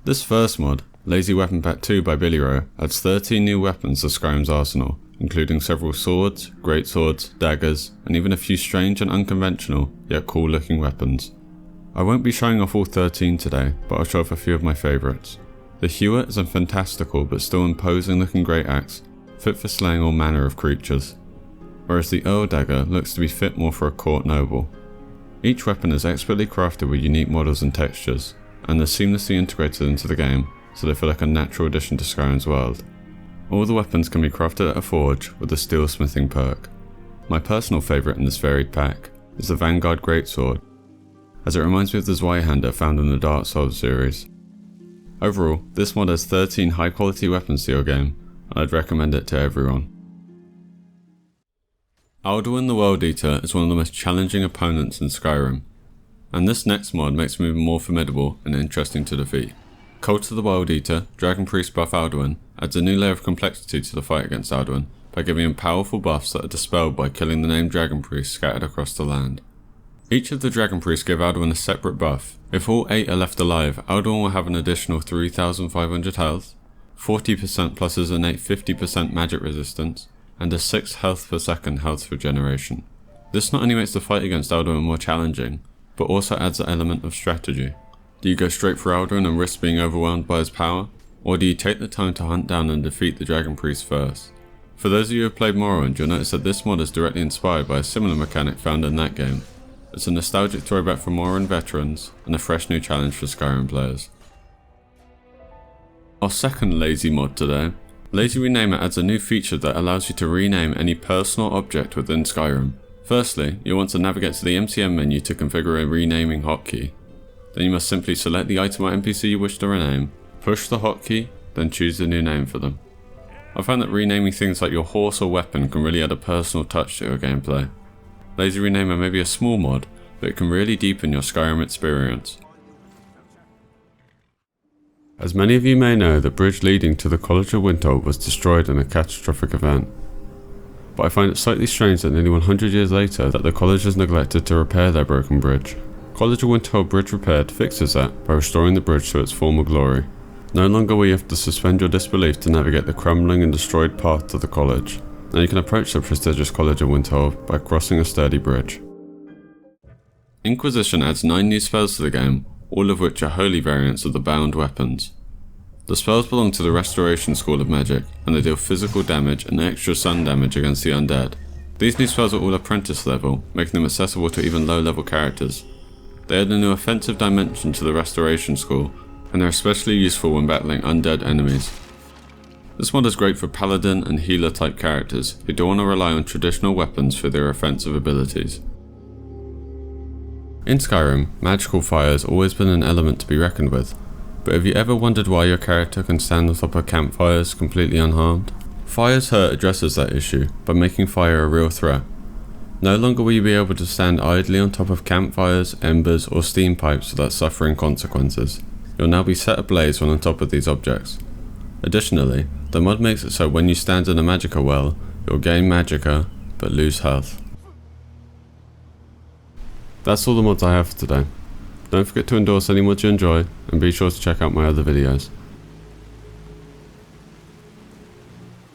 This first mod, Lazy Weapon Pack 2 by Billyro, adds 13 new weapons to Skyrim's arsenal, including several swords, greatswords, daggers, and even a few strange and unconventional, yet cool looking weapons. I won't be showing off all 13 today, but I'll show off a few of my favourites. The Hewer is a fantastical but still imposing looking great axe, fit for slaying all manner of creatures, whereas the Earl Dagger looks to be fit more for a court noble. Each weapon is expertly crafted with unique models and textures, and they're seamlessly integrated into the game, so they feel like a natural addition to Skyrim's world. All the weapons can be crafted at a forge with a steel smithing perk. My personal favourite in this varied pack is the Vanguard Greatsword, as it reminds me of the Zweihander found in the Dark Souls series. Overall, this mod has 13 high quality weapons to your game, and I'd recommend it to everyone. Addon the World Eater is one of the most challenging opponents in Skyrim, and this next mod makes him even more formidable and interesting to defeat. Cult of the World Eater, Dragon Priest buff Addon adds a new layer of complexity to the fight against Addon by giving him powerful buffs that are dispelled by killing the named Dragon Priests scattered across the land. Each of the Dragon Priests give Addon a separate buff. If all 8 are left alive, Addon will have an additional 3,500 health, 40% plus his innate 50% magic resistance, and a 6 health per second health regeneration. This not only makes the fight against Addon more challenging, but also adds an element of strategy. Do you go straight for Addon and risk being overwhelmed by his power, or do you take the time to hunt down and defeat the Dragon Priest first? For those of you who have played Morrowind, you'll notice that this mod is directly inspired by a similar mechanic found in that game. It's a nostalgic throwback for Morrowind veterans, and a fresh new challenge for Skyrim players. Our second lazy mod today, Lazy Renamer adds a new feature that allows you to rename any personal object within Skyrim. Firstly, you'll want to navigate to the MCM menu to configure a renaming hotkey. Then you must simply select the item or NPC you wish to rename, push the hotkey, then choose the new name for them. I found that renaming things like your horse or weapon can really add a personal touch to your gameplay. Lazy Renamer may be a small mod, but it can really deepen your Skyrim experience. As many of you may know, the bridge leading to the College of Winterhold was destroyed in a catastrophic event. But I find it slightly strange that nearly 100 years later that the college has neglected to repair their broken bridge. College of Winterhold Bridge Repaired fixes that by restoring the bridge to its former glory. No longer will you have to suspend your disbelief to navigate the crumbling and destroyed path to the college. Now you can approach the prestigious College of Winterhold by crossing a sturdy bridge. Inquisition adds 9 new spells to the game, all of which are holy variants of the bound weapons. The spells belong to the Restoration School of Magic, and they deal physical damage and extra sun damage against the undead. These new spells are all apprentice level, making them accessible to even low level characters. They add a new offensive dimension to the Restoration School, and they're especially useful when battling undead enemies. This mod is great for paladin and healer type characters who don't want to rely on traditional weapons for their offensive abilities. In Skyrim, magical fire has always been an element to be reckoned with, but have you ever wondered why your character can stand on top of campfires completely unharmed? Fire's Hurt addresses that issue by making fire a real threat. No longer will you be able to stand idly on top of campfires, embers, or steam pipes without suffering consequences. You'll now be set ablaze when on top of these objects. Additionally, the mod makes it so when you stand in a magicka well, you'll gain magicka, but lose health. That's all the mods I have for today. Don't forget to endorse any mods you enjoy, and be sure to check out my other videos.